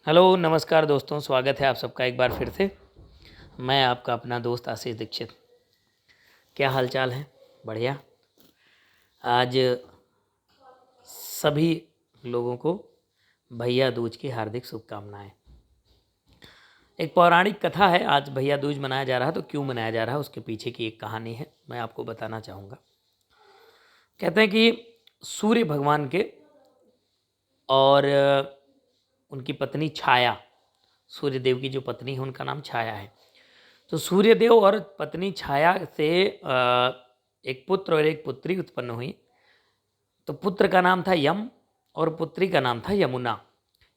Hello नमस्कार दोस्तों, स्वागत है आप सबका एक बार फिर से। मैं आपका अपना दोस्त आशीष दीक्षित। क्या हाल चाल है? बढ़िया। आज सभी लोगों को भैया दूज की हार्दिक शुभकामनाएं। एक पौराणिक कथा है, आज भैया दूज मनाया जा रहा है। तो क्यों मनाया जा रहा है उसके पीछे की एक कहानी है, मैं आपको बताना चाहूँगा। कहते हैं कि सूर्य भगवान के और उनकी पत्नी छाया, सूर्य देव की जो पत्नी है उनका नाम छाया है। तो सूर्यदेव और पत्नी छाया से एक पुत्र और एक पुत्री उत्पन्न हुई। तो पुत्र का नाम था यम और पुत्री का नाम था यमुना।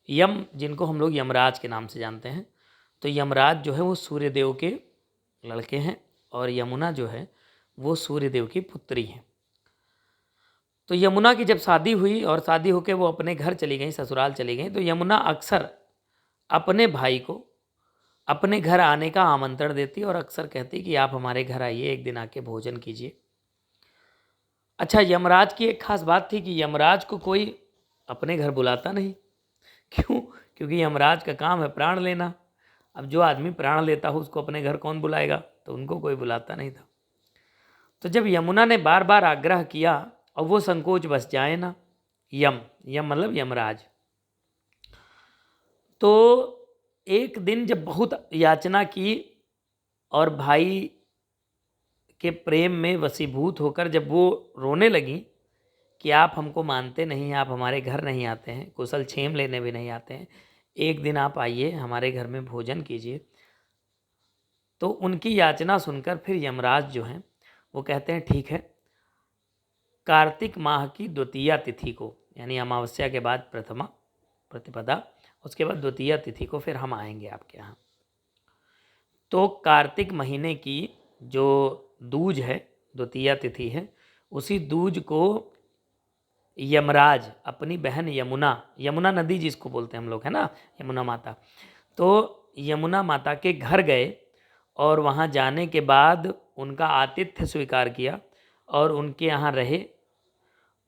यम जिनको हम लोग यमराज के नाम से जानते हैं। तो यमराज जो है वो सूर्यदेव के लड़के हैं और यमुना जो है वो सूर्यदेव की पुत्री हैं। तो यमुना की जब शादी हुई और शादी होकर वो अपने घर चली गई, ससुराल चली गई, तो यमुना अक्सर अपने भाई को अपने घर आने का आमंत्रण देती और अक्सर कहती कि आप हमारे घर आइए, एक दिन आके भोजन कीजिए। अच्छा, यमराज की एक खास बात थी कि यमराज को कोई अपने घर बुलाता नहीं। क्यों? क्योंकि यमराज का काम है प्राण लेना। अब जो आदमी प्राण लेता हो उसको अपने घर कौन बुलाएगा? तो उनको कोई बुलाता नहीं था। तो जब यमुना ने बार बार आग्रह किया और वो संकोच बस जाए ना, यम यम मतलब यमराज, तो एक दिन जब बहुत याचना की और भाई के प्रेम में वशीभूत होकर जब वो रोने लगी कि आप हमको मानते नहीं, आप हमारे घर नहीं आते हैं, कुशल क्षेम लेने भी नहीं आते हैं, एक दिन आप आइए हमारे घर में भोजन कीजिए। तो उनकी याचना सुनकर फिर यमराज जो हैं वो कहते हैं ठीक है, कार्तिक माह की द्वितीया तिथि को, यानी अमावस्या के बाद प्रथमा प्रतिपदा, उसके बाद द्वितीया तिथि को फिर हम आएंगे आपके यहाँ। तो कार्तिक महीने की जो दूज है, द्वितीया तिथि है, उसी दूज को यमराज अपनी बहन यमुना, यमुना नदी जिसको बोलते हैं हम लोग, है ना, यमुना माता, तो यमुना माता के घर गए और वहाँ जाने के बाद उनका आतिथ्य स्वीकार किया और उनके यहाँ रहे।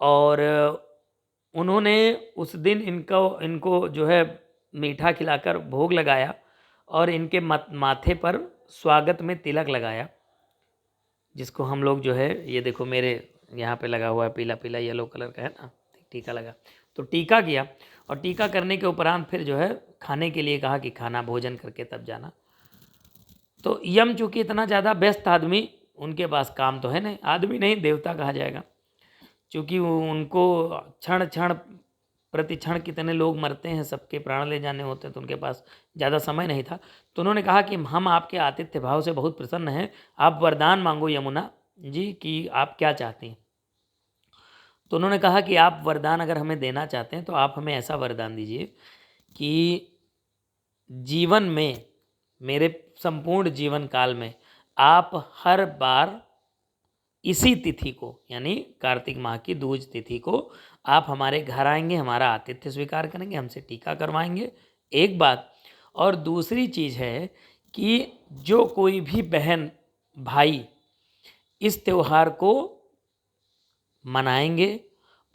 और उन्होंने उस दिन इनको जो है मीठा खिलाकर भोग लगाया और इनके माथे पर स्वागत में तिलक लगाया, जिसको हम लोग जो है, ये देखो मेरे यहाँ पे लगा हुआ है, पीला पीला येलो कलर का है ना, टीका लगा। तो टीका किया और टीका करने के उपरांत फिर जो है खाने के लिए कहा कि खाना भोजन करके तब जाना। तो यम चूँकि इतना ज़्यादा व्यस्त आदमी, उनके पास काम तो है नहीं, आदमी नहीं देवता कहा जाएगा, क्योंकि उनको क्षण क्षण प्रति क्षण कितने लोग मरते हैं, सबके प्राण ले जाने होते हैं, तो उनके पास ज़्यादा समय नहीं था। तो उन्होंने कहा कि हम आपके आतिथ्य भाव से बहुत प्रसन्न हैं, आप वरदान मांगो यमुना जी कि आप क्या चाहती हैं। तो उन्होंने कहा कि आप वरदान अगर हमें देना चाहते हैं तो आप हमें ऐसा वरदान दीजिए कि जीवन में, मेरे संपूर्ण जीवन काल में आप हर बार इसी तिथि को, यानी कार्तिक माह की दूज तिथि को आप हमारे घर आएंगे, हमारा आतिथ्य स्वीकार करेंगे, हमसे टीका करवाएंगे, एक बात। और दूसरी चीज़ है कि जो कोई भी बहन भाई इस त्यौहार को मनाएंगे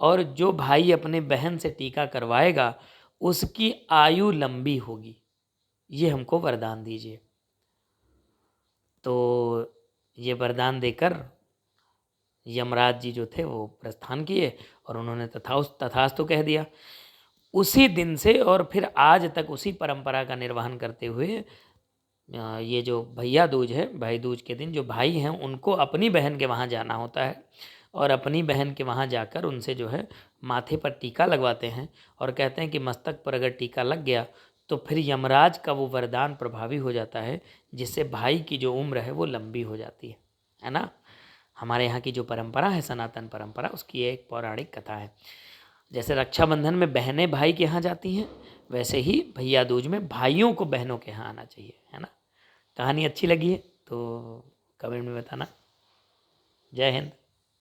और जो भाई अपने बहन से टीका करवाएगा उसकी आयु लंबी होगी, ये हमको वरदान दीजिए। तो ये वरदान देकर यमराज जी जो थे वो प्रस्थान किए और उन्होंने तथास्तु कह दिया। उसी दिन से और फिर आज तक उसी परंपरा का निर्वहन करते हुए ये जो भैया दूज है, भाई दूज के दिन जो भाई हैं उनको अपनी बहन के वहाँ जाना होता है और अपनी बहन के वहाँ जाकर उनसे जो है माथे पर टीका लगवाते हैं और कहते हैं कि मस्तक पर अगर टीका लग गया तो फिर यमराज का वो वरदान प्रभावी हो जाता है, जिससे भाई की जो उम्र है वो लंबी हो जाती है ना। हमारे यहाँ की जो परंपरा है, सनातन परंपरा, उसकी एक पौराणिक कथा है। जैसे रक्षाबंधन में बहनें भाई के यहाँ जाती हैं, वैसे ही भैया दूज में भाइयों को बहनों के यहाँ आना चाहिए, है ना। कहानी अच्छी लगी है तो कमेंट में बताना। जय हिंद।